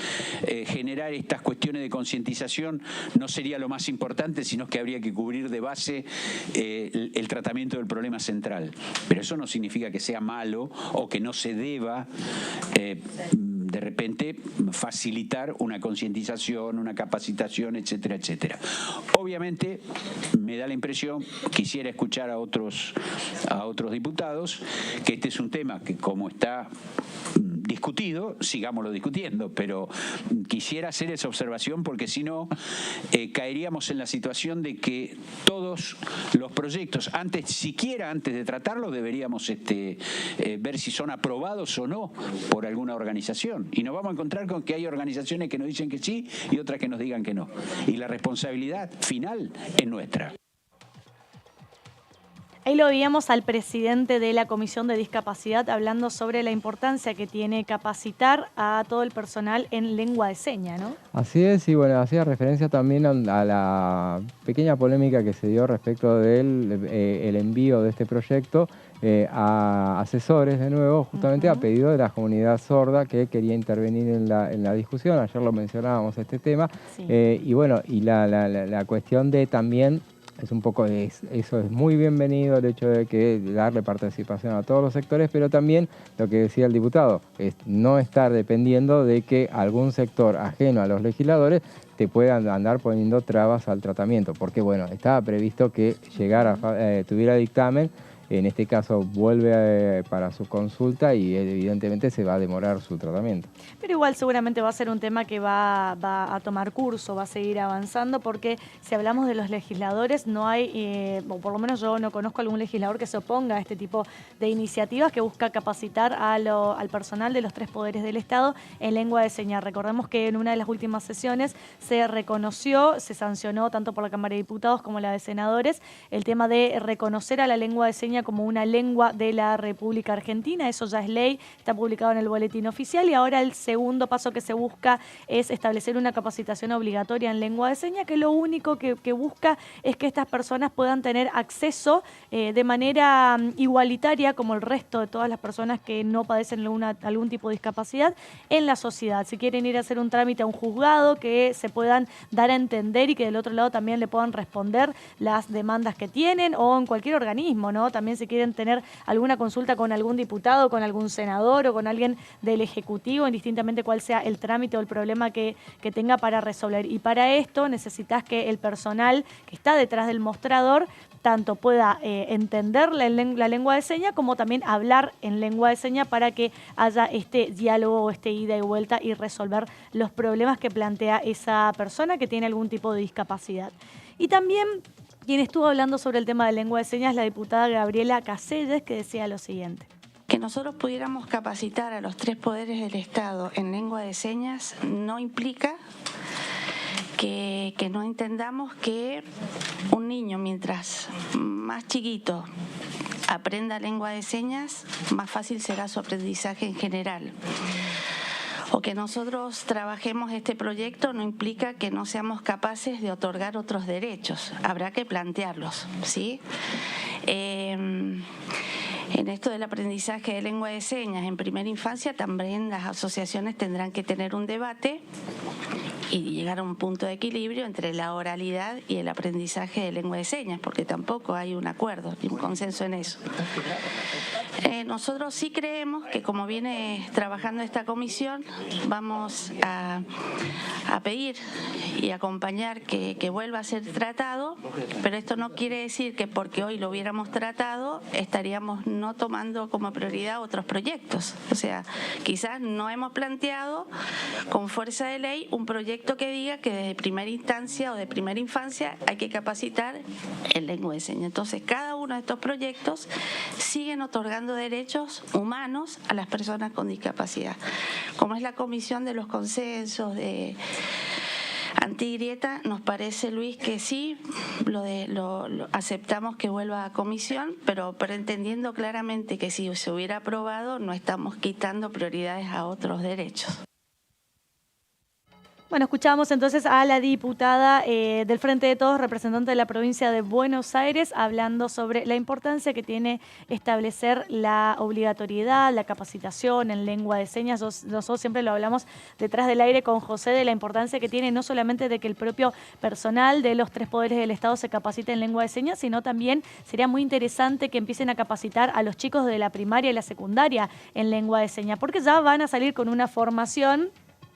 generar estas cuestiones de concientización no sería lo más importante, sino que habría que cubrir de base el tratamiento del problema central. Pero eso no significa que sea malo o que no se deba de repente facilitar una concientización, una capacitación, etcétera, etcétera. Obviamente me da la impresión, quisiera escuchar a otros diputados, que este es un tema que como está discutido, sigámoslo discutiendo, pero quisiera hacer esa observación porque si no caeríamos en la situación de que todos los proyectos, siquiera antes de tratarlos, deberíamos ver si son aprobados o no por alguna organización. Y nos vamos a encontrar con que hay organizaciones que nos dicen que sí y otras que nos digan que no. Y la responsabilidad final es nuestra. Ahí lo veíamos al presidente de la Comisión de Discapacidad hablando sobre la importancia que tiene capacitar a todo el personal en lengua de señas, ¿no? Así es, y bueno, hacía referencia también a la pequeña polémica que se dio respecto del el envío de este proyecto a asesores, de nuevo, justamente a pedido de la comunidad sorda que quería intervenir en la discusión. Ayer lo mencionábamos este tema. Sí. Y bueno, y la cuestión de también es un poco eso es muy bienvenido, el hecho de que darle participación a todos los sectores, pero también lo que decía el diputado, es no estar dependiendo de que algún sector ajeno a los legisladores te puedan andar poniendo trabas al tratamiento, porque bueno, estaba previsto que tuviera dictamen. En este caso vuelve para su consulta y evidentemente se va a demorar su tratamiento. Pero igual seguramente va a ser un tema que va a tomar curso, va a seguir avanzando, porque si hablamos de los legisladores, no hay, o por lo menos yo no conozco algún legislador que se oponga a este tipo de iniciativas que busca capacitar al personal de los tres poderes del Estado en lengua de señas. Recordemos que en una de las últimas sesiones se reconoció, se sancionó tanto por la Cámara de Diputados como la de Senadores, el tema de reconocer a la lengua de señas como una lengua de la República Argentina. Eso ya es ley, está publicado en el boletín oficial, y ahora el segundo paso que se busca es establecer una capacitación obligatoria en lengua de señas, que lo único que busca es que estas personas puedan tener acceso de manera igualitaria como el resto de todas las personas que no padecen algún tipo de discapacidad en la sociedad. Si quieren ir a hacer un trámite a un juzgado, que se puedan dar a entender y que del otro lado también le puedan responder las demandas que tienen, o en cualquier organismo, ¿no? También también si quieren tener alguna consulta con algún diputado, con algún senador o con alguien del Ejecutivo, indistintamente cuál sea el trámite o el problema que tenga para resolver. Y para esto necesitas que el personal que está detrás del mostrador tanto pueda entender la lengua de señas como también hablar en lengua de señas para que haya este diálogo, este ida y vuelta y resolver los problemas que plantea esa persona que tiene algún tipo de discapacidad. Y también quien estuvo hablando sobre el tema de lengua de señas, la diputada Gabriela Caselles, que decía lo siguiente. Que nosotros pudiéramos capacitar a los 3 poderes del Estado en lengua de señas no implica que no entendamos que un niño, mientras más chiquito aprenda lengua de señas, más fácil será su aprendizaje en general. O que nosotros trabajemos este proyecto no implica que no seamos capaces de otorgar otros derechos. Habrá que plantearlos, ¿sí? En esto del aprendizaje de lengua de señas en primera infancia, también las asociaciones tendrán que tener un debate y llegar a un punto de equilibrio entre la oralidad y el aprendizaje de lengua de señas, porque tampoco hay un acuerdo ni un consenso en eso. Nosotros sí creemos que, como viene trabajando esta comisión, vamos a pedir y acompañar que vuelva a ser tratado, pero esto no quiere decir que porque hoy lo hubiéramos tratado estaríamos no tomando como prioridad otros proyectos. O sea, quizás no hemos planteado con fuerza de ley un proyecto que diga que desde primera instancia o de primera infancia hay que capacitar en lengua de señas. Entonces, cada uno de estos proyectos siguen otorgando derechos humanos a las personas con discapacidad. Como es la comisión de los consensos de antigrieta, nos parece, Luis, que sí, lo aceptamos que vuelva a comisión, pero entendiendo claramente que si se hubiera aprobado no estamos quitando prioridades a otros derechos. Bueno, escuchamos entonces a la diputada del Frente de Todos, representante de la provincia de Buenos Aires, hablando sobre la importancia que tiene establecer la obligatoriedad, la capacitación en lengua de señas. Nosotros siempre lo hablamos detrás del aire con José, de la importancia que tiene no solamente de que el propio personal de los 3 poderes del Estado se capacite en lengua de señas, sino también sería muy interesante que empiecen a capacitar a los chicos de la primaria y la secundaria en lengua de señas, porque ya van a salir con una formación,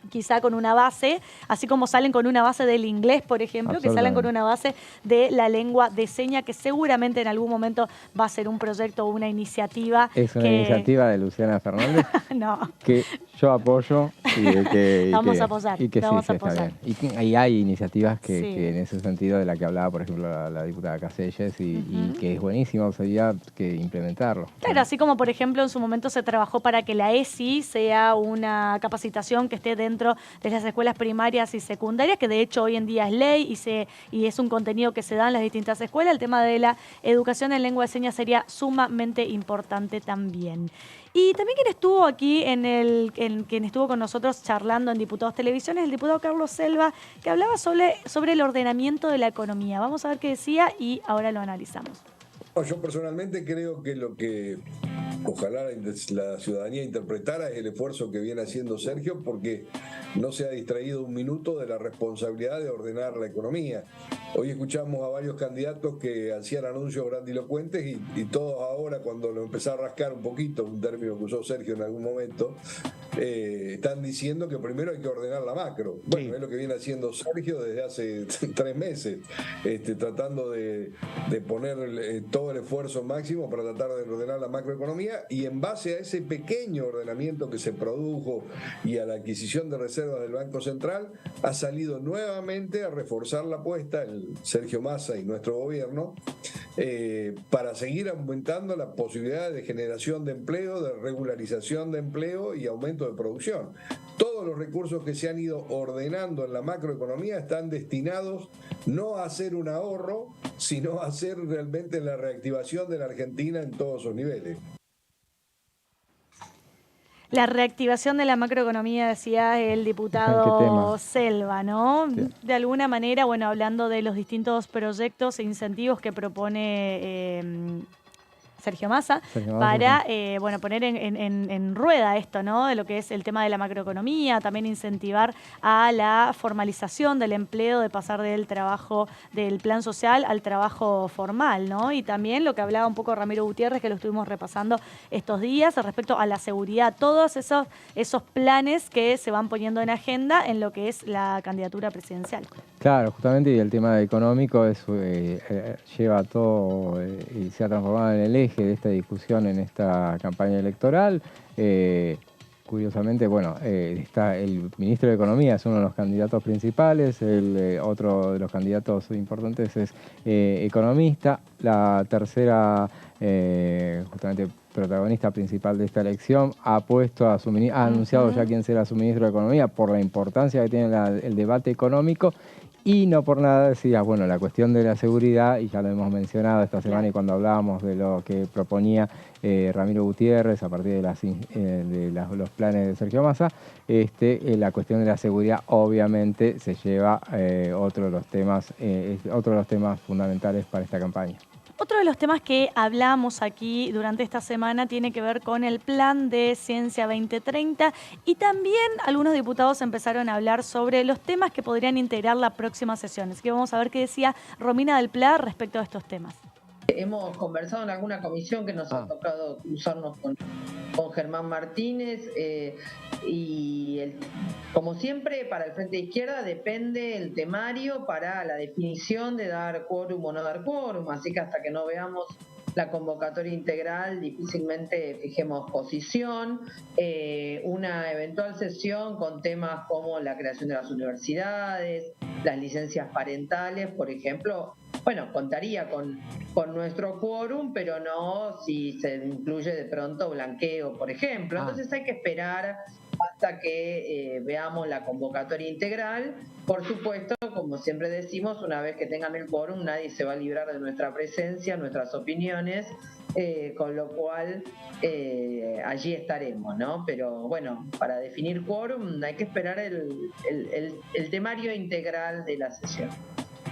quizá con una base, así como salen con una base del inglés, por ejemplo, que salen con una base de la lengua de señas, que seguramente en algún momento va a ser un proyecto o una iniciativa. ¿Es una iniciativa de Luciana Fernández? No. Que yo apoyo vamos a apoyar. Y que vamos sí, a apoyar. Está bien. Y hay iniciativas que en ese sentido, de la que hablaba, por ejemplo, la diputada Caselles, y que es buenísimo, sería que implementarlo. Claro, así como, por ejemplo, en su momento se trabajó para que la ESI sea una capacitación que esté dentro de las escuelas primarias y secundarias, que de hecho hoy en día es ley y es un contenido que se da en las distintas escuelas. El tema de la educación en lengua de señas sería sumamente importante también. Y también quien estuvo aquí, quien estuvo con nosotros charlando en Diputados Televisión, es el diputado Carlos Selva, que hablaba sobre el ordenamiento de la economía. Vamos a ver qué decía y ahora lo analizamos. Yo personalmente creo que lo que ojalá la ciudadanía interpretara es el esfuerzo que viene haciendo Sergio, porque no se ha distraído un minuto de la responsabilidad de ordenar la economía. Hoy escuchamos a varios candidatos que hacían anuncios grandilocuentes y todos ahora, cuando lo empezó a rascar un poquito, un término que usó Sergio en algún momento, están diciendo que primero hay que ordenar la macro. Bueno, es lo que viene haciendo Sergio desde hace 3 meses, tratando de poner todo el esfuerzo máximo para tratar de ordenar la macroeconomía, y en base a ese pequeño ordenamiento que se produjo y a la adquisición de reservas del Banco Central, ha salido nuevamente a reforzar la apuesta el Sergio Massa y nuestro gobierno para seguir aumentando las posibilidades de generación de empleo, de regularización de empleo y aumento de producción. Todos los recursos que se han ido ordenando en la macroeconomía están destinados no a hacer un ahorro, sino a hacer realmente la reactivación de la Argentina en todos sus niveles. La reactivación de la macroeconomía, decía el diputado Selva, ¿no? Sí. De alguna manera, bueno, hablando de los distintos proyectos e incentivos que propone Sergio Massa, para bueno, poner en rueda esto, ¿no? De lo que es el tema de la macroeconomía, también incentivar a la formalización del empleo, de pasar del trabajo, del plan social al trabajo formal, ¿no? Y también lo que hablaba un poco Ramiro Gutiérrez, que lo estuvimos repasando estos días, respecto a la seguridad, todos esos planes que se van poniendo en agenda en lo que es la candidatura presidencial. Claro, justamente, y el tema económico lleva todo y se ha transformado en el eje de esta discusión en esta campaña electoral. Curiosamente, bueno, está el ministro de Economía, es uno de los candidatos principales, otro de los candidatos importantes es economista, la tercera, justamente protagonista principal de esta elección, ha anunciado ya quién será su ministro de Economía por la importancia que tiene el debate económico. Y no por nada decías, bueno, la cuestión de la seguridad, y ya lo hemos mencionado esta semana y cuando hablábamos de lo que proponía Ramiro Gutiérrez a partir de los planes de Sergio Massa, la cuestión de la seguridad obviamente se lleva otro de los temas fundamentales para esta campaña. Otro de los temas que hablamos aquí durante esta semana tiene que ver con el plan de Ciencia 2030 y también algunos diputados empezaron a hablar sobre los temas que podrían integrar la próxima sesión. Así que vamos a ver qué decía Romina del Pla respecto a estos temas. Hemos conversado en alguna comisión que nos ha tocado cruzarnos con Germán Martínez y como siempre para el Frente de Izquierda depende el temario para la definición de dar quórum o no dar quórum, así que hasta que no veamos la convocatoria integral difícilmente fijemos posición. Una eventual sesión con temas como la creación de las universidades, las licencias parentales, por ejemplo, bueno, contaría con nuestro quórum, pero no si se incluye de pronto blanqueo, por ejemplo. Entonces hay que esperar hasta que veamos la convocatoria integral. Por supuesto, como siempre decimos, una vez que tengan el quórum, nadie se va a librar de nuestra presencia, nuestras opiniones, con lo cual allí estaremos, ¿no? Pero bueno, para definir quórum hay que esperar el temario integral de la sesión.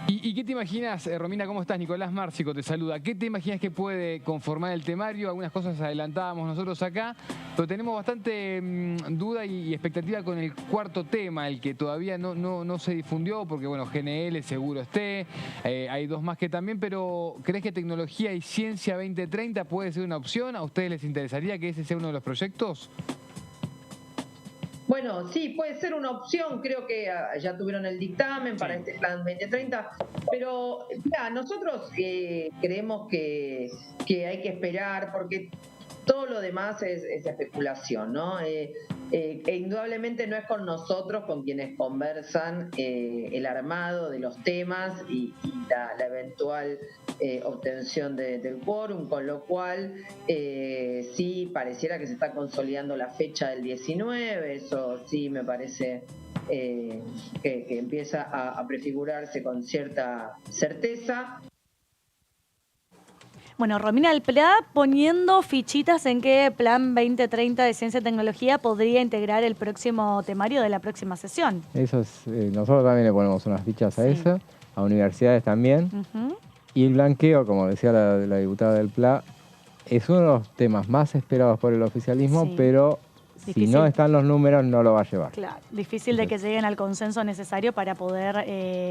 ¿Y qué te imaginas, Romina? ¿Cómo estás? Nicolás Márcico te saluda. ¿Qué te imaginas que puede conformar el temario? Algunas cosas adelantábamos nosotros acá, pero tenemos bastante duda y expectativa con el cuarto tema, el que todavía no se difundió, porque bueno, GNL seguro esté, hay dos más que también, pero ¿crees que tecnología y ciencia 2030 puede ser una opción? ¿A ustedes les interesaría que ese sea uno de los proyectos? Bueno, sí, puede ser una opción, creo que ya tuvieron el dictamen para este plan 2030, pero mira, nosotros creemos que hay que esperar porque todo lo demás es especulación, ¿no? Indudablemente no es con nosotros con quienes conversan el armado de los temas y la eventual obtención del quórum, con lo cual sí pareciera que se está consolidando la fecha del 19, eso sí me parece que empieza a prefigurarse con cierta certeza. Bueno, Romina del Pla poniendo fichitas en qué plan 2030 de Ciencia y Tecnología podría integrar el próximo temario de la próxima sesión. Eso es, nosotros también le ponemos unas fichas a eso, a universidades también. Y el blanqueo, como decía la diputada del Pla, es uno de los temas más esperados por el oficialismo, pero difícil. Si no están los números, no lo va a llevar. Claro, difícil de que lleguen al consenso necesario para poder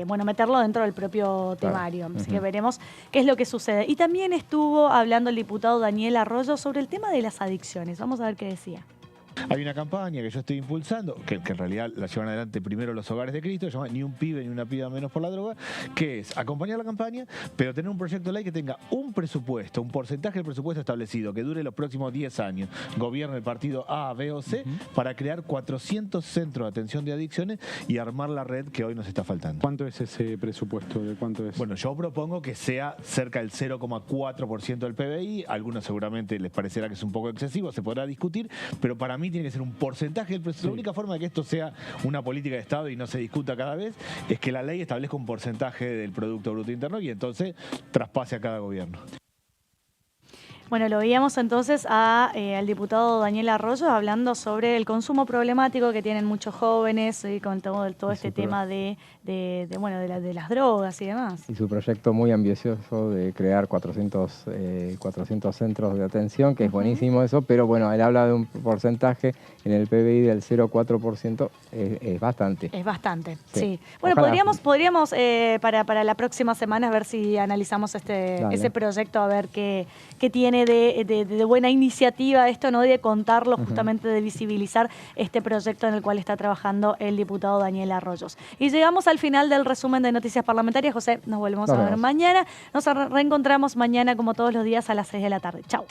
meterlo dentro del propio temario. Así que veremos qué es lo que sucede. Y también estuvo hablando el diputado Daniel Arroyo sobre el tema de las adicciones. Vamos a ver qué decía. Hay una campaña que yo estoy impulsando, que en realidad la llevan adelante primero los Hogares de Cristo, se llama Ni un pibe ni una piba menos por la droga, que es acompañar la campaña, pero tener un proyecto de ley que tenga un presupuesto, un porcentaje del presupuesto establecido, que dure los próximos 10 años, gobierne el partido A, B o C, para crear 400 centros de atención de adicciones y armar la red que hoy nos está faltando. ¿Cuánto es ese presupuesto? ¿De cuánto es? Bueno, yo propongo que sea cerca del 0,4% del PBI, a algunos seguramente les parecerá que es un poco excesivo, se podrá discutir, pero para mí tiene que ser un porcentaje del presupuesto. La única forma de que esto sea una política de Estado y no se discuta cada vez es que la ley establezca un porcentaje del Producto Bruto Interno y entonces traspase a cada gobierno. Bueno, lo veíamos entonces al diputado Daniel Arroyo hablando sobre el consumo problemático que tienen muchos jóvenes con todo este tema de las drogas y demás. Y su proyecto muy ambicioso de crear 400 centros de atención, que es buenísimo eso, pero bueno, él habla de un porcentaje en el PBI del 0,4%, es bastante. Es bastante, sí. Bueno, podríamos para la próxima semana ver si analizamos ese proyecto, a ver qué tiene de buena iniciativa esto, ¿no? De contarlo, justamente de visibilizar este proyecto en el cual está trabajando el diputado Daniel Arroyos. Y llegamos al final del resumen de Noticias Parlamentarias. José, nos volvemos a ver mañana. Nos reencontramos mañana como todos los días a las 6 de la tarde. Chau.